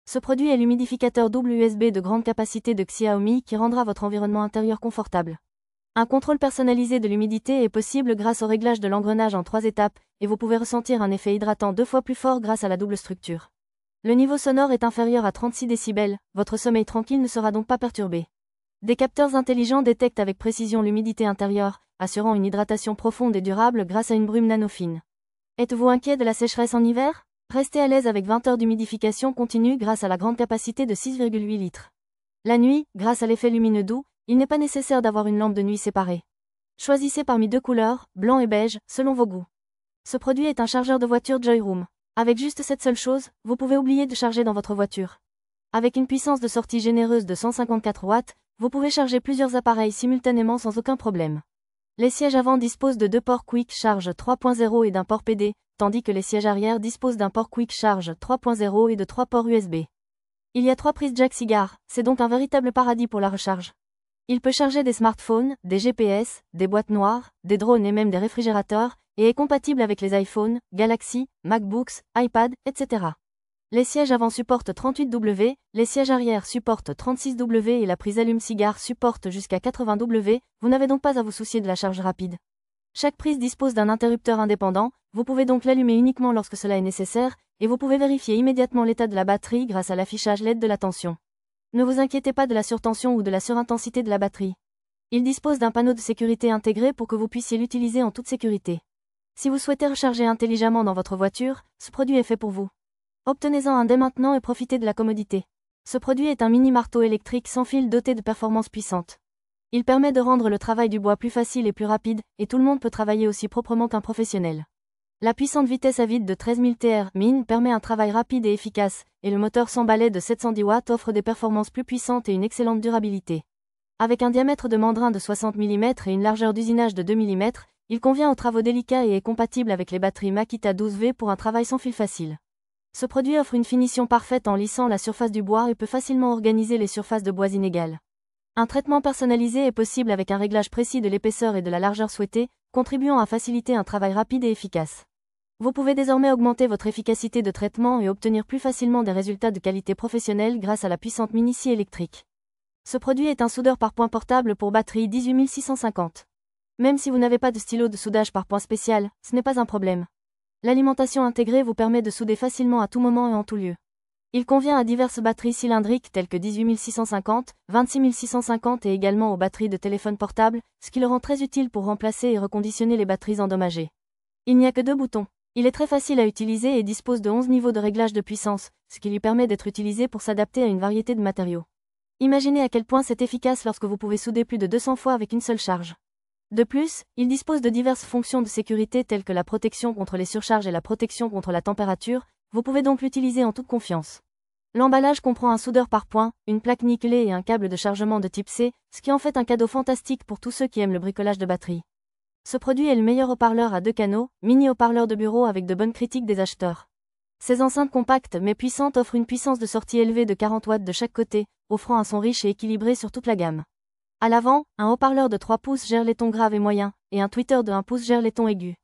Ce produit est l'humidificateur double USB de grande capacité de Xiaomi qui rendra votre environnement intérieur confortable. Un contrôle personnalisé de l'humidité est possible grâce au réglage de l'engrenage en 3 étapes, et vous pouvez ressentir un effet hydratant 2 fois plus fort grâce à la double structure. Le niveau sonore est inférieur à 36 décibels, votre sommeil tranquille ne sera donc pas perturbé. Des capteurs intelligents détectent avec précision l'humidité intérieure, assurant une hydratation profonde et durable grâce à une brume nanofine. Êtes-vous inquiet de la sécheresse en hiver? Restez à l'aise avec 20 heures d'humidification continue grâce à la grande capacité de 6,8 litres. La nuit, grâce à l'effet lumineux doux, il n'est pas nécessaire d'avoir une lampe de nuit séparée. Choisissez parmi 2 couleurs, blanc et beige, selon vos goûts. Ce produit est un chargeur de voiture Joyroom. Avec juste cette seule chose, vous pouvez oublier de charger dans votre voiture. Avec une puissance de sortie généreuse de 154 watts, vous pouvez charger plusieurs appareils simultanément sans aucun problème. Les sièges avant disposent de 2 ports Quick Charge 3.0 et d'un port PD, tandis que les sièges arrière disposent d'un port Quick Charge 3.0 et de 3 ports USB. Il y a 3 prises jack cigare, c'est donc un véritable paradis pour la recharge. Il peut charger des smartphones, des GPS, des boîtes noires, des drones et même des réfrigérateurs, et est compatible avec les iPhones, Galaxy, MacBooks, iPad, etc. Les sièges avant supportent 38W, les sièges arrière supportent 36W et la prise allume-cigare supporte jusqu'à 80W, vous n'avez donc pas à vous soucier de la charge rapide. Chaque prise dispose d'un interrupteur indépendant, vous pouvez donc l'allumer uniquement lorsque cela est nécessaire, et vous pouvez vérifier immédiatement l'état de la batterie grâce à l'affichage LED de la tension. Ne vous inquiétez pas de la surtension ou de la surintensité de la batterie. Il dispose d'un panneau de sécurité intégré pour que vous puissiez l'utiliser en toute sécurité. Si vous souhaitez recharger intelligemment dans votre voiture, ce produit est fait pour vous. Obtenez-en un dès maintenant et profitez de la commodité. Ce produit est un mini marteau électrique sans fil doté de performances puissantes. Il permet de rendre le travail du bois plus facile et plus rapide, et tout le monde peut travailler aussi proprement qu'un professionnel. La puissante vitesse à vide de 13 000 TR-min permet un travail rapide et efficace, et le moteur sans balai de 710 watts offre des performances plus puissantes et une excellente durabilité. Avec un diamètre de mandrin de 60 mm et une largeur d'usinage de 2 mm, il convient aux travaux délicats et est compatible avec les batteries Makita 12V pour un travail sans fil facile. Ce produit offre une finition parfaite en lissant la surface du bois et peut facilement organiser les surfaces de bois inégales. Un traitement personnalisé est possible avec un réglage précis de l'épaisseur et de la largeur souhaitée, contribuant à faciliter un travail rapide et efficace. Vous pouvez désormais augmenter votre efficacité de traitement et obtenir plus facilement des résultats de qualité professionnelle grâce à la puissante mini-scie électrique. Ce produit est un soudeur par point portable pour batterie 18650. Même si vous n'avez pas de stylo de soudage par point spécial, ce n'est pas un problème. L'alimentation intégrée vous permet de souder facilement à tout moment et en tout lieu. Il convient à diverses batteries cylindriques telles que 18650, 26650 et également aux batteries de téléphone portable, ce qui le rend très utile pour remplacer et reconditionner les batteries endommagées. Il n'y a que 2 boutons. Il est très facile à utiliser et dispose de 11 niveaux de réglage de puissance, ce qui lui permet d'être utilisé pour s'adapter à une variété de matériaux. Imaginez à quel point c'est efficace lorsque vous pouvez souder plus de 200 fois avec une seule charge. De plus, il dispose de diverses fonctions de sécurité telles que la protection contre les surcharges et la protection contre la température, vous pouvez donc l'utiliser en toute confiance. L'emballage comprend un soudeur par point, une plaque nickelée et un câble de chargement de type C, ce qui en fait un cadeau fantastique pour tous ceux qui aiment le bricolage de batterie. Ce produit est le meilleur haut-parleur à 2 canaux, mini haut-parleur de bureau avec de bonnes critiques des acheteurs. Ces enceintes compactes mais puissantes offrent une puissance de sortie élevée de 40 watts de chaque côté, offrant un son riche et équilibré sur toute la gamme. À l'avant, un haut-parleur de 3 pouces gère les tons graves et moyens, et un tweeter de 1 pouce gère les tons aigus.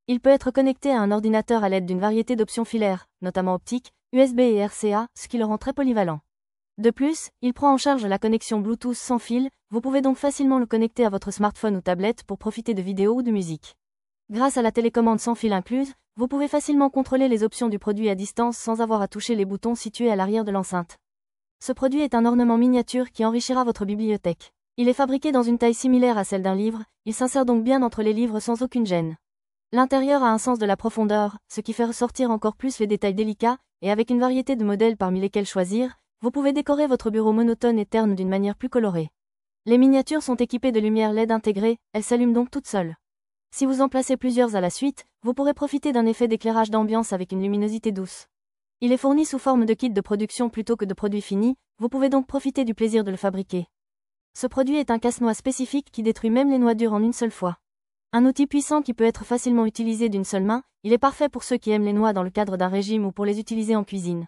Il peut être connecté à un ordinateur à l'aide d'une variété d'options filaires, notamment optiques, USB et RCA, ce qui le rend très polyvalent. De plus, il prend en charge la connexion Bluetooth sans fil, vous pouvez donc facilement le connecter à votre smartphone ou tablette pour profiter de vidéos ou de musique. Grâce à la télécommande sans fil incluse, vous pouvez facilement contrôler les options du produit à distance sans avoir à toucher les boutons situés à l'arrière de l'enceinte. Ce produit est un ornement miniature qui enrichira votre bibliothèque. Il est fabriqué dans une taille similaire à celle d'un livre, il s'insère donc bien entre les livres sans aucune gêne. L'intérieur a un sens de la profondeur, ce qui fait ressortir encore plus les détails délicats, et avec une variété de modèles parmi lesquels choisir, vous pouvez décorer votre bureau monotone et terne d'une manière plus colorée. Les miniatures sont équipées de lumière LED intégrée, elles s'allument donc toutes seules. Si vous en placez plusieurs à la suite, vous pourrez profiter d'un effet d'éclairage d'ambiance avec une luminosité douce. Il est fourni sous forme de kit de production plutôt que de produit fini, vous pouvez donc profiter du plaisir de le fabriquer. Ce produit est un casse-noix spécifique qui détruit même les noix dures en une seule fois. Un outil puissant qui peut être facilement utilisé d'une seule main, il est parfait pour ceux qui aiment les noix dans le cadre d'un régime ou pour les utiliser en cuisine.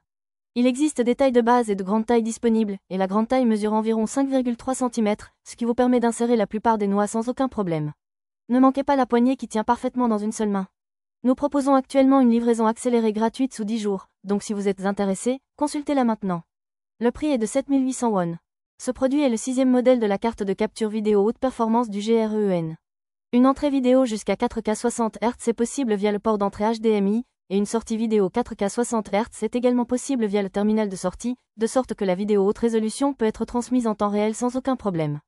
Il existe des tailles de base et de grande taille disponibles, et la grande taille mesure environ 5,3 cm, ce qui vous permet d'insérer la plupart des noix sans aucun problème. Ne manquez pas la poignée qui tient parfaitement dans une seule main. Nous proposons actuellement une livraison accélérée gratuite sous 10 jours, donc si vous êtes intéressé, consultez-la maintenant. Le prix est de 7800 won. Ce produit est le 6e modèle de la carte de capture vidéo haute performance du GREEN. Une entrée vidéo jusqu'à 4K 60 Hz est possible via le port d'entrée HDMI, et une sortie vidéo 4K 60 Hz est également possible via le terminal de sortie, de sorte que la vidéo haute résolution peut être transmise en temps réel sans aucun problème.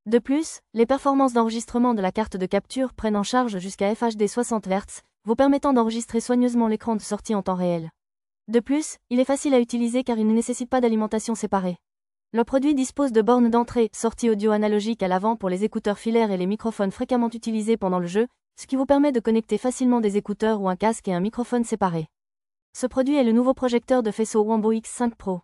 De plus, les performances d'enregistrement de la carte de capture prennent en charge jusqu'à FHD 60 Hz, vous permettant d'enregistrer soigneusement l'écran de sortie en temps réel. De plus, il est facile à utiliser car il ne nécessite pas d'alimentation séparée. Le produit dispose de bornes d'entrée, sortie audio analogique à l'avant pour les écouteurs filaires et les microphones fréquemment utilisés pendant le jeu, ce qui vous permet de connecter facilement des écouteurs ou un casque et un microphone séparés. Ce produit est le nouveau projecteur de faisceau Wambo X5 Pro.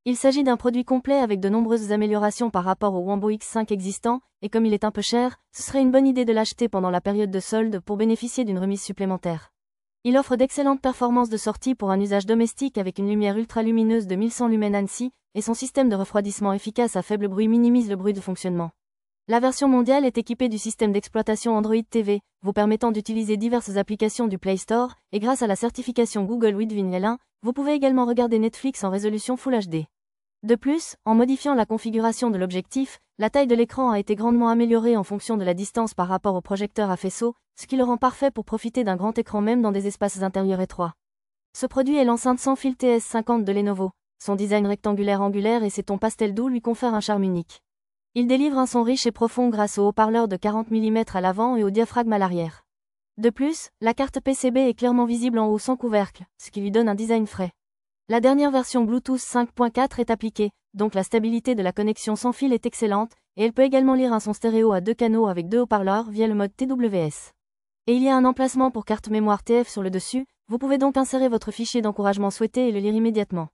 Il s'agit d'un produit complet avec de nombreuses améliorations par rapport au Wambo X5 existant, et comme il est un peu cher, ce serait une bonne idée de l'acheter pendant la période de solde pour bénéficier d'une remise supplémentaire. Il offre d'excellentes performances de sortie pour un usage domestique avec une lumière ultra lumineuse de 1100 lumens ANSI, et son système de refroidissement efficace à faible bruit minimise le bruit de fonctionnement. La version mondiale est équipée du système d'exploitation Android TV, vous permettant d'utiliser diverses applications du Play Store, et grâce à la certification Google Widevin L1, vous pouvez également regarder Netflix en résolution Full HD. De plus, en modifiant la configuration de l'objectif, la taille de l'écran a été grandement améliorée en fonction de la distance par rapport au projecteur à faisceau, ce qui le rend parfait pour profiter d'un grand écran même dans des espaces intérieurs étroits. Ce produit est l'enceinte sans fil TS50 de Lenovo. Son design rectangulaire angulaire et ses tons pastel doux lui confèrent un charme unique. Il délivre un son riche et profond grâce au haut-parleur de 40 mm à l'avant et au diaphragme à l'arrière. De plus, la carte PCB est clairement visible en haut sans couvercle, ce qui lui donne un design frais. La dernière version Bluetooth 5.4 est appliquée, donc la stabilité de la connexion sans fil est excellente, et elle peut également lire un son stéréo à 2 canaux avec 2 haut-parleurs via le mode TWS. Et il y a un emplacement pour carte mémoire TF sur le dessus, vous pouvez donc insérer votre fichier d'encouragement souhaité et le lire immédiatement.